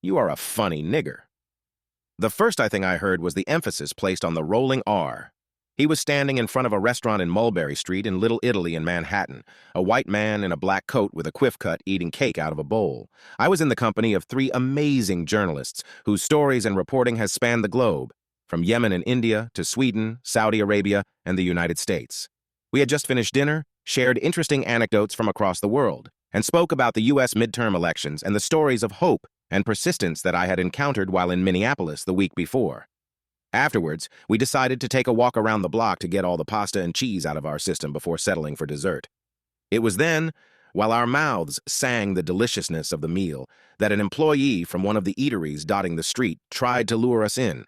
You are a funny nigger. The first thing I heard was the emphasis placed on the rolling R. He was standing in front of a restaurant in Mulberry Street in Little Italy in Manhattan, a white man in a black coat with a quiff cut eating cake out of a bowl. I was in the company of three amazing journalists whose stories and reporting has spanned the globe, from Yemen and India to Sweden, Saudi Arabia, and the United States. We had just finished dinner, shared interesting anecdotes from across the world, and spoke about the U.S. midterm elections and the stories of hope and persistence that I had encountered while in Minneapolis the week before. Afterwards, we decided to take a walk around the block to get all the pasta and cheese out of our system before settling for dessert. It was then, while our mouths sang the deliciousness of the meal, that an employee from one of the eateries dotting the street tried to lure us in.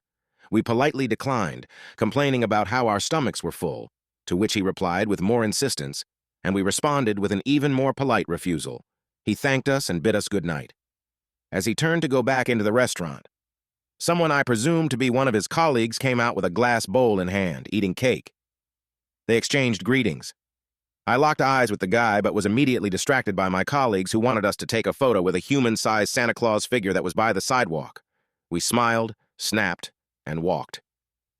We politely declined, complaining about how our stomachs were full, to which he replied with more insistence, and we responded with an even more polite refusal. He thanked us and bid us good night. As he turned to go back into the restaurant, someone I presumed to be one of his colleagues came out with a glass bowl in hand, eating cake. They exchanged greetings. I locked eyes with the guy but was immediately distracted by my colleagues who wanted us to take a photo with a human-sized Santa Claus figure that was by the sidewalk. We smiled, snapped, and walked.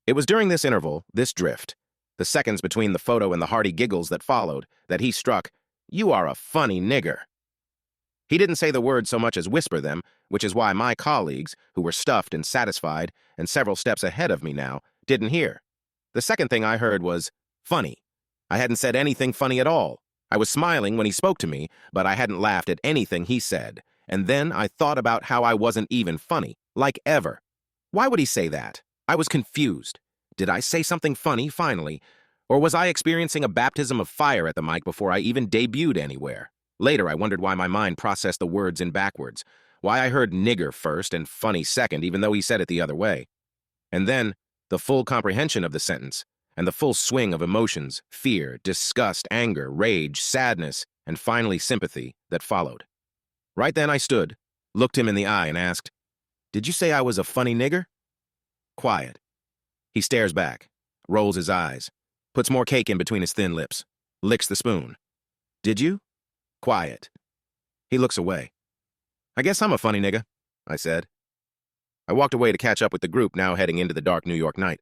It was during this interval, this drift, the seconds between the photo and the hearty giggles that followed, that he struck, "You are a funny nigger." He didn't say the words so much as whisper them, which is why my colleagues, who were stuffed and satisfied and several steps ahead of me now, didn't hear. The second thing I heard was, funny. I hadn't said anything funny at all. I was smiling when he spoke to me, but I hadn't laughed at anything he said. And then I thought about how I wasn't even funny, like ever. Why would he say that? I was confused. Did I say something funny, finally? Or was I experiencing a baptism of fire at the mic before I even debuted anywhere? Later, I wondered why my mind processed the words in backwards, why I heard nigger first and funny second, even though he said it the other way. And then, the full comprehension of the sentence, and the full swing of emotions, fear, disgust, anger, rage, sadness, and finally sympathy that followed. Right then I stood, looked him in the eye, and asked, "Did you say I was a funny nigger?" Quiet. He stares back, rolls his eyes, puts more cake in between his thin lips, licks the spoon. "Did you?" Quiet. He looks away. "I guess I'm a funny nigga," I said. I walked away to catch up with the group now heading into the dark New York night.